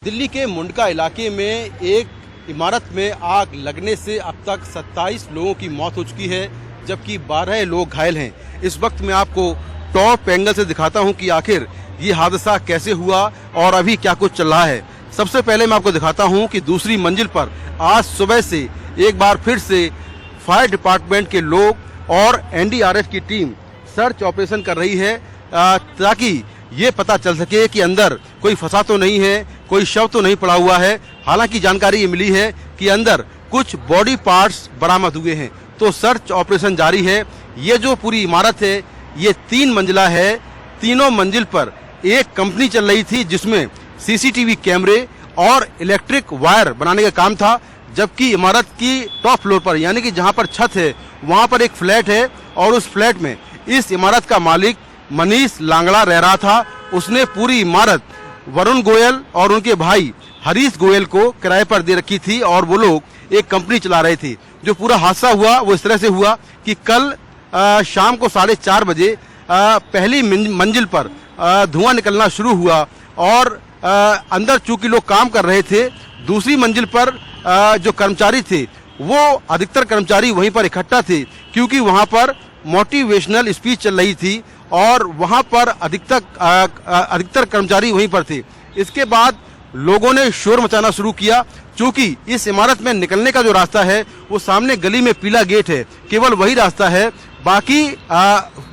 दिल्ली के मुंडका इलाके में एक इमारत में आग लगने से अब तक 27 लोगों की मौत हो चुकी है, जबकि 12 लोग घायल हैं। इस वक्त मैं आपको टॉप एंगल से दिखाता हूं कि आखिर ये हादसा कैसे हुआ और अभी क्या कुछ चल रहा है। सबसे पहले मैं आपको दिखाता हूं कि दूसरी मंजिल पर आज सुबह से एक बार फिर से फायर डिपार्टमेंट के लोग और एनडीआरएफ की टीम सर्च ऑपरेशन कर रही है ताकि ये पता चल सके कि अंदर कोई फंसा तो नहीं है, कोई शव तो नहीं पड़ा हुआ है। हालांकि जानकारी ये मिली है कि अंदर कुछ बॉडी पार्ट्स बरामद हुए हैं, तो सर्च ऑपरेशन जारी है। ये जो पूरी इमारत है ये 3 मंजिला है। तीनों मंजिल पर एक कंपनी चल रही थी जिसमें सीसीटीवी कैमरे और इलेक्ट्रिक वायर बनाने का काम था, जबकि इमारत की टॉप फ्लोर पर यानी कि जहां पर छत है वहां पर एक फ्लैट है और उस फ्लैट में इस इमारत का मालिक मनीष लांगड़ा रह रहा था। उसने पूरी इमारत वरुण गोयल और उनके भाई हरीश गोयल को किराए पर दे रखी थी और वो लोग एक कंपनी चला रहे थे। जो पूरा हादसा हुआ वो इस तरह से हुआ कि कल शाम को 4:30 बजे पहली मंजिल पर धुआं निकलना शुरू हुआ और अंदर चूंकि लोग काम कर रहे थे, दूसरी मंजिल पर जो कर्मचारी थे वो अधिकतर कर्मचारी वहीं पर इकट्ठा थे क्योंकि वहां पर मोटिवेशनल स्पीच चल रही थी और वहां पर अधिकतर कर्मचारी वहीं पर थे। इसके बाद लोगों ने शोर मचाना शुरू किया। चूंकि इस इमारत में निकलने का जो रास्ता है वो सामने गली में पीला गेट है, केवल वही रास्ता है। बाकी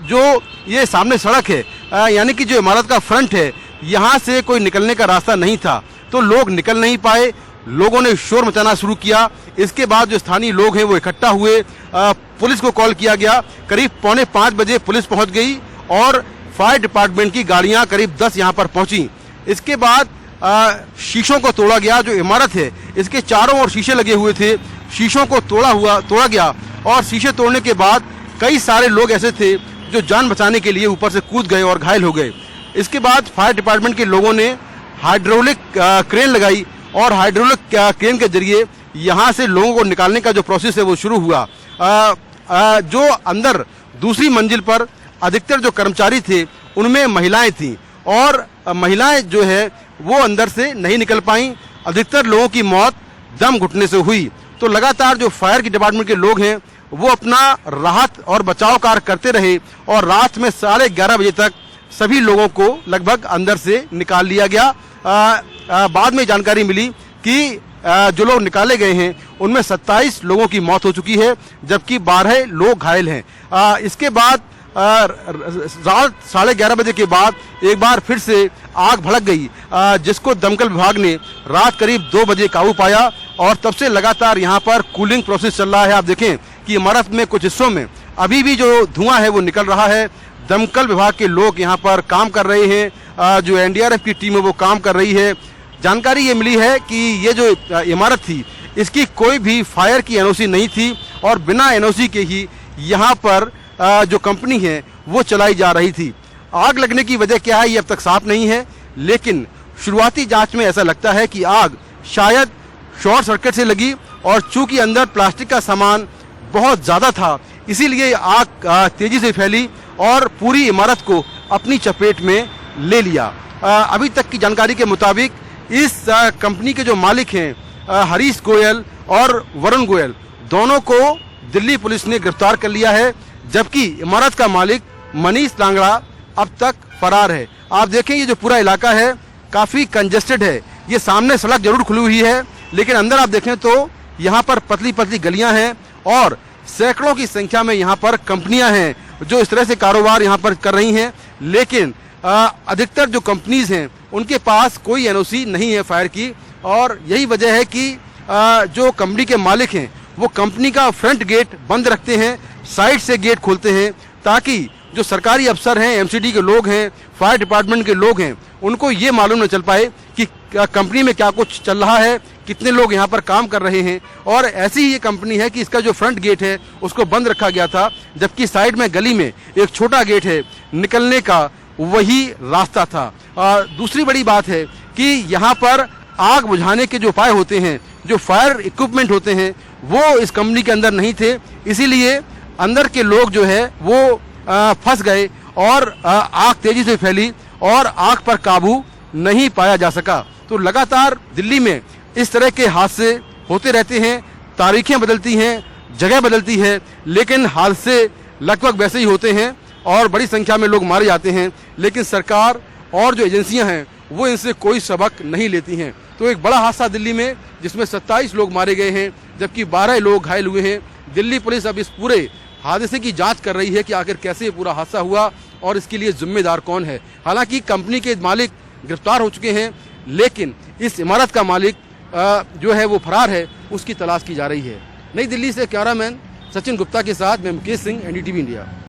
जो ये सामने सड़क है यानी कि जो इमारत का फ्रंट है यहाँ से कोई निकलने का रास्ता नहीं था, तो लोग निकल नहीं पाए। लोगों ने शोर मचाना शुरू किया। इसके बाद जो स्थानीय लोग हैं वो इकट्ठा हुए, पुलिस को कॉल किया गया। करीब 4:45 बजे पुलिस पहुंच गई और फायर डिपार्टमेंट की गाड़ियां करीब 10 यहां पर पहुंची। इसके बाद शीशों को तोड़ा गया। जो इमारत है इसके चारों ओर शीशे लगे हुए थे, शीशों को तोड़ा गया और शीशे तोड़ने के बाद कई सारे लोग ऐसे थे जो जान बचाने के लिए ऊपर से कूद गए और घायल हो गए। इसके बाद फायर डिपार्टमेंट के लोगों ने हाइड्रोलिक क्रेन लगाई और हाइड्रोलिक क्रेन के जरिए यहाँ से लोगों को निकालने का जो प्रोसेस है वो शुरू हुआ। जो अंदर दूसरी मंजिल पर अधिकतर जो कर्मचारी थे उनमें महिलाएं थीं और महिलाएं जो है वो अंदर से नहीं निकल पाईं। अधिकतर लोगों की मौत दम घुटने से हुई। तो लगातार जो फायर की डिपार्टमेंट के लोग हैं वो अपना राहत और बचाव कार्य करते रहे और रात में 11:30 बजे तक सभी लोगों को लगभग अंदर से निकाल लिया गया। बाद में जानकारी मिली कि जो लोग निकाले गए हैं उनमें 27 लोगों की मौत हो चुकी है, जबकि 12 लोग घायल हैं। इसके बाद रात 11:30 बजे के बाद एक बार फिर से आग भड़क गई, जिसको दमकल विभाग ने रात करीब 2 बजे काबू पाया और तब से लगातार यहाँ पर कूलिंग प्रोसेस चल रहा है। आप देखें कि इमारत में कुछ हिस्सों में अभी भी जो धुआं है वो निकल रहा है। दमकल विभाग के लोग यहाँ पर काम कर रहे हैं, जो एनडीआरएफ की टीम है वो काम कर रही है। जानकारी ये मिली है कि ये जो इमारत थी इसकी कोई भी फायर की एनओसी नहीं थी और बिना एनओसी के ही यहाँ पर जो कंपनी है वो चलाई जा रही थी। आग लगने की वजह क्या है ये अब तक साफ नहीं है, लेकिन शुरुआती जांच में ऐसा लगता है कि आग शायद शॉर्ट सर्किट से लगी और चूंकि अंदर प्लास्टिक का सामान बहुत ज़्यादा था इसीलिए आग तेजी से फैली और पूरी इमारत को अपनी चपेट में ले लिया। अभी तक की जानकारी के मुताबिक इस कंपनी के जो मालिक हैं हरीश गोयल और वरुण गोयल, दोनों को दिल्ली पुलिस ने गिरफ्तार कर लिया है, जबकि इमारत का मालिक मनीष लांगड़ा अब तक फरार है। आप देखें ये जो पूरा इलाका है काफ़ी कंजेस्टेड है। ये सामने सड़क जरूर खुली हुई है, लेकिन अंदर आप देखें तो यहाँ पर पतली पतली गलियाँ हैं और सैकड़ों की संख्या में यहाँ पर कंपनियाँ हैं जो इस तरह से कारोबार यहाँ पर कर रही हैं। लेकिन अधिकतर जो कंपनीज हैं उनके पास कोई एनओसी नहीं है फायर की, और यही वजह है कि जो कंपनी के मालिक हैं वो कंपनी का फ्रंट गेट बंद रखते हैं, साइड से गेट खोलते हैं ताकि जो सरकारी अफसर हैं, एमसीडी के लोग हैं, फायर डिपार्टमेंट के लोग हैं, उनको ये मालूम न चल पाए कि कंपनी में क्या कुछ चल रहा है, कितने लोग यहाँ पर काम कर रहे हैं। और ऐसी ही ये कंपनी है कि इसका जो फ्रंट गेट है उसको बंद रखा गया था, जबकि साइड में गली में एक छोटा गेट है, निकलने का वही रास्ता था। दूसरी बड़ी बात है कि यहाँ पर आग बुझाने के जो उपाय होते हैं, जो फायर इक्विपमेंट होते हैं, वो इस कंपनी के अंदर नहीं थे, इसीलिए अंदर के लोग जो है वो फंस गए और आग तेजी से फैली और आग पर काबू नहीं पाया जा सका। तो लगातार दिल्ली में इस तरह के हादसे होते रहते हैं, तारीखें बदलती हैं, जगह बदलती है, लेकिन हादसे लगभग वैसे ही होते हैं और बड़ी संख्या में लोग मारे जाते हैं। लेकिन सरकार और जो एजेंसियां हैं वो इनसे कोई सबक नहीं लेती हैं। तो एक बड़ा हादसा दिल्ली में जिसमें 27 लोग मारे गए हैं जबकि 12 लोग घायल हुए हैं। दिल्ली पुलिस अब इस पूरे हादसे की जांच कर रही है कि आखिर कैसे ये पूरा हादसा हुआ और इसके लिए जिम्मेदार कौन है। हालांकि कंपनी के मालिक गिरफ्तार हो चुके हैं, लेकिन इस इमारत का मालिक जो है वो फरार है, उसकी तलाश की जा रही है। नई दिल्ली से कैमरामैन सचिन गुप्ता के साथ मैं मुकेश सिंह, NDTV इंडिया।